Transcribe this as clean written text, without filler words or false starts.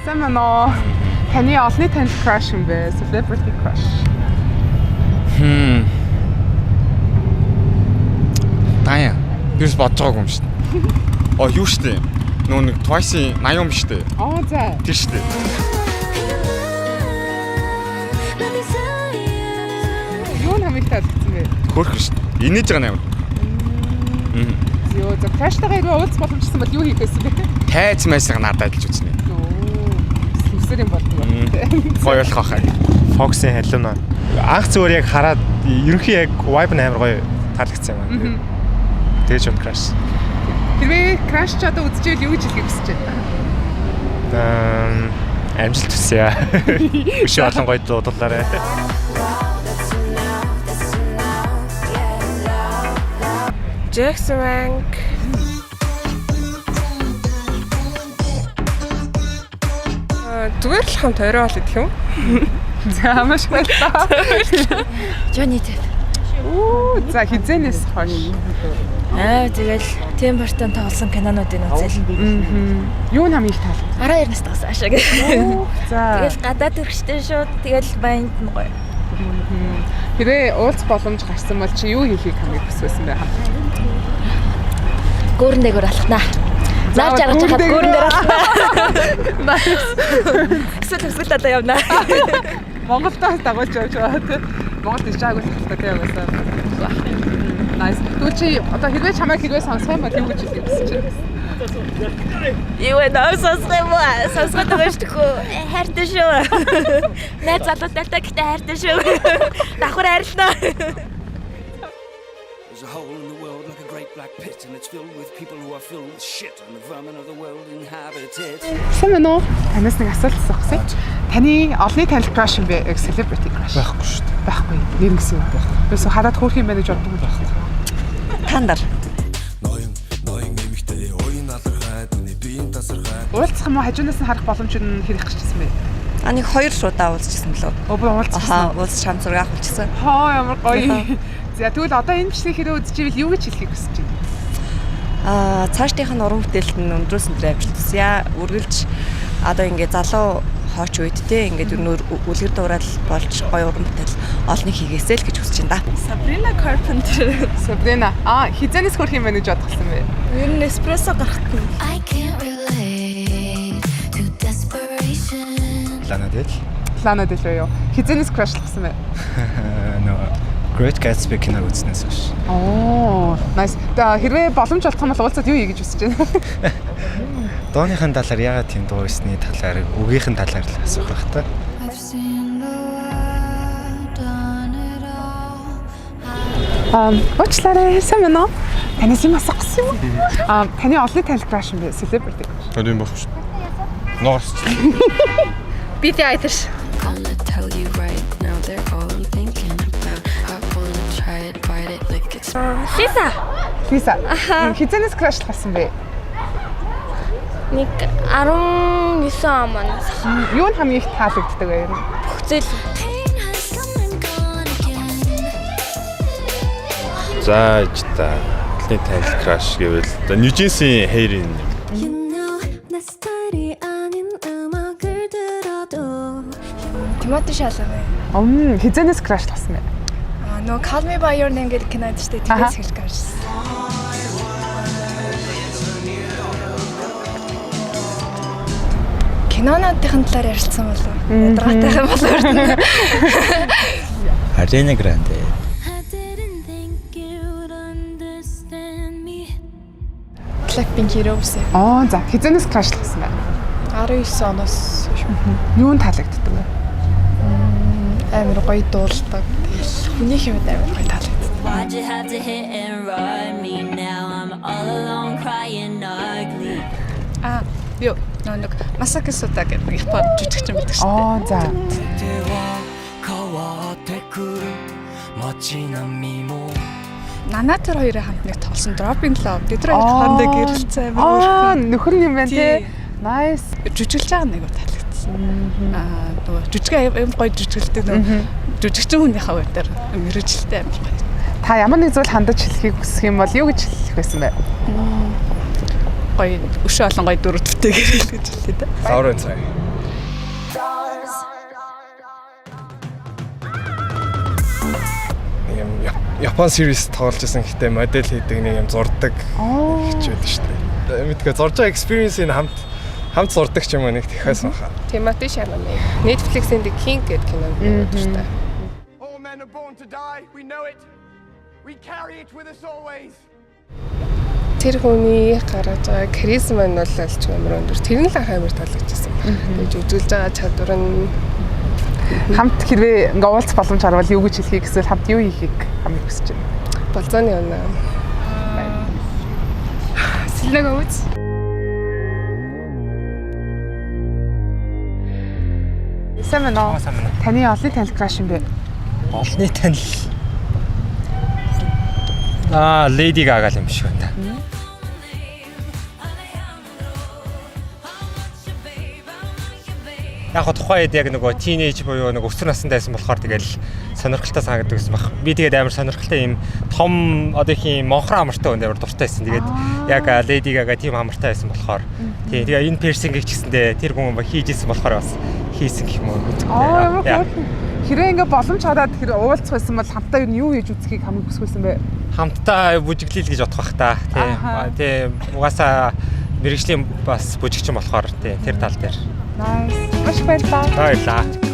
Сайн таны олонний танил crush юм бэ? Celebrity crush. Таяа. Бирс бодож байгаагүй юм шүү дээ. Юу шүү дээ. Нөө нэг Twice-ийн 80 юм шүү дээ. За. Тэр шүү дээ. Юу нэмэх таалагдсан бэ? Хөөх шүү дээ. Инээж байгаа юм. Йоо, за crush-тайгаа уулзах боломжтой бол юу хийх байсан бэ? Тайз майсаг надад адилж үзнэ. Үсэр юм болдог. Гоё болох хаа. Fox-ийн халуун наа. Анх зүгээр яг хараад ерөнхий яг vibe нь амар гоё таалагдсан юм аа. Тэгэж юм crush. Хэрвээ crush ч одоо үзчихвэл юу гэж хэлэх хүсэж байна? Амжилт хүсье. Өшөө олон гоё дуудуулаарай. Jackson Rank. Зүгээр л хамт орой бол идэх юм. За маш баярлалаа. Johnny Depp. За хизэнээс хойш. Тэгэл Tim Burton тоглосон кинонуудыг үзэл. Юу намайг таалагдсан? 12 настай байсан ашиг. За. Тэгэл гадаад төрчтэй шууд тэгэл баянд нь гоё. Хэрвээ уулзах боломж гарсан бол чи юу хийхийг хамгийн хүсвэсэн бэ? Гүүрэн дээгүүр алхнаа. Наа жаргаж хахад гүүрэн дээр алхнаа. Эсвэл одоо явнаа. Монголдоо дагуулж явж байгаа тийм. Монголд ич агуулж хэлдэг юм байна. Nice. Түчи одоо хэрвээ сонсох юм бол юу гэж хэлэх хүсэж байна? Юу нөө сонсох юм аа? Сонсох дэгшдэггүй. Хайртай шүү. Найз залуутайтай гэхдээ хайртай шүү. Давхар хайрлаа. There's a hole in the world like a great black pit and it's filled with people who are filled with shit and the vermin of the world inhabit it. Сайн байна уу? Танаас нэг асуулт асуух. Таны олонний танил crush юм бэ? Celebrity crush. Байхгүй шүү дээ. Байхгүй. Нэр гэсэн үг байхгүй. Бис хараад хөөх юм байна гэж боддог юм байна. Тандар. Ноён нэмэгтэй оюун алархай түүний биеийн тасархай. Уулзах юм уу? Хажуунаас нь харах боломж нь хэрэг гэжсэн бэ? Нэг 2 удаа уулзчихсан болов. Өвөө уулзсан. Уулз шам зураг авчихсан. Ямар гоё. За тэгвэл одоо энэ бичлэгийг хэрэг үзчихвэл юу гэж хэлхийг хүсэж байна? Цаашдынх нь уран бүтээлд нь өндрөөс өндөр амжилт хүсье. Үргэлж одоо ингээд залуу хооч үед те ингээд үлгэр дуурайл болж гоё уран бүтээл олныг хийгээсэй л гэж хүсэж байна да. Sabrina Carpenter. Sabrina. Хизэнээс хөрх юм байна гэж бодголсон бэ? Ер нь эспрессо гаргах юм. I can't relate to desperation. Lana Del Rey. Хизэнээс crushlсан бэ? Great Gatsby киног үзнээс хойш. Nice. Хэрвээ боломж олдох юм бол уулзаад юу хийж хүсэж байна? Дооныхын талаар ягаад тийм дуу хийсний талаар, үгийнхэн талаар л асуух байх та. Уучлаарай, сайн байна уу? Танаас юм асуусан юм уу? Таны олонний танил crush юм бэ? Celebrity. Тэр юм болох шүү дээ. Норс. Бити айташ. Gonna tell you right now they're all I'm thinking about. I wanna try it, bite it like it's Lisa. Хизэнээс crushlсан бэ? Нэг 19 он манаас. Юу нь хамгийн их таалагддаг вэ? Бүхцэл. За та олонний танил crush гэвэл Ньюжинсийн Hair-ийн Тимоти Шалаве. Хизэнээс crushlсан бэ? Нөө Call Me By Your Name гэдэг кинод ч тэгээс хэлж гарсан. Кинонуудын талаар ярилцсан болов уу? Ядрагатай юм болов уу? Ariana Grande. Blackpink Heroes. За хизэнээс crushlсан бэ? 19 оноос Юу нь таалагддаг вэ? амар гоё дуулдаг. Хүний хэмэд амар гоё таалагддаг. Why'd you have to hit and run me now? I'm all alone crying ugly. Юу нэг Масаки Суда гэдэг Япон жүжигчин байдаг шүү дээ. За. Нана тэр хоёрын хамт нэг тоглосон Dropping Love. Тэд хоёр хоорондоо гэрэлцээ амар. Нөхөр юм байна те. Nice. Жүжиглж байгаа нэг таалагдсан. Нөгөө жүжиг юм гоё жүжиглдэг нөгөө жүжигчин хүнийхээ үр дээр мэрэгчлээ амар гоё. Та ямар нэг зүйл хандаж хэлхийг хүсэх юм бол юу гэж хэлэх байсан бэ? Гоё өшөө олон гоё дөрөвдөлтэй гэрэл гэж хэлээ да. Саврын цай. Япон series тоглож байсан гэхдээ модель хийдэг нэг юм зурдаг гэж байдаг шүү дээ. Мэдгүй зурж байгаа experience-ийг хамт зурдаг ч юм уу нэг тэхээс баха. Тимоти Шаламэ. Netflix-ийн The King гэдэг киног үзсэн шүү дээ. All men are born to die. We know it. We carry it with us always. Тэр хүний гаргаж байгаа харизма нь бол ч амар өндөр. Тэр нь л амар таалагдчихсан байна. Тэгж үзүүлж байгаа чадвар нь Хамт хэрвээ ингээ уулзах боломж харвал юу гэж хэлхийг эсвэл хамт юу хийхийг хамгийн хүсэж байна? болзооны өнөө. Сэлэг өвч. Сайн байна уу? Таны олонний танил краш юм бэ? Олны танил. Lady Gaga юм шиг байна. Яг хоо тухайн үед яг нөгөө тийнейж буюу нөгөө өсвөр настай байсан болохоор тэгэл сонирхолтой санагддаг гэсэн баг. Би тэгээд амар сонирхолтой юм том одоохийн монхроо амартай хүн амар дуртай байсан. Тэгээд яг Lady Gaga тийм амартай байсан болохоор тийм тэгээ энэ персингийг ч гэсэндээ тэр хүн хийж исэн болохоор бас хийсэн гэх юм уу. Хэрэг ингээ боломж хараад хэрэг уулзах байсан бол хамтдаа юу хийж үзхийг хамгийн хүсвэсэн бэ? Хамтдаа бүжиглэл гэж бодох бах та. Тийм угаасаа мэрэгжлийн бас бүжигчин болохоор тийм тэр тал дээр. Nice. Маш баярлалаа. Баярлалаа.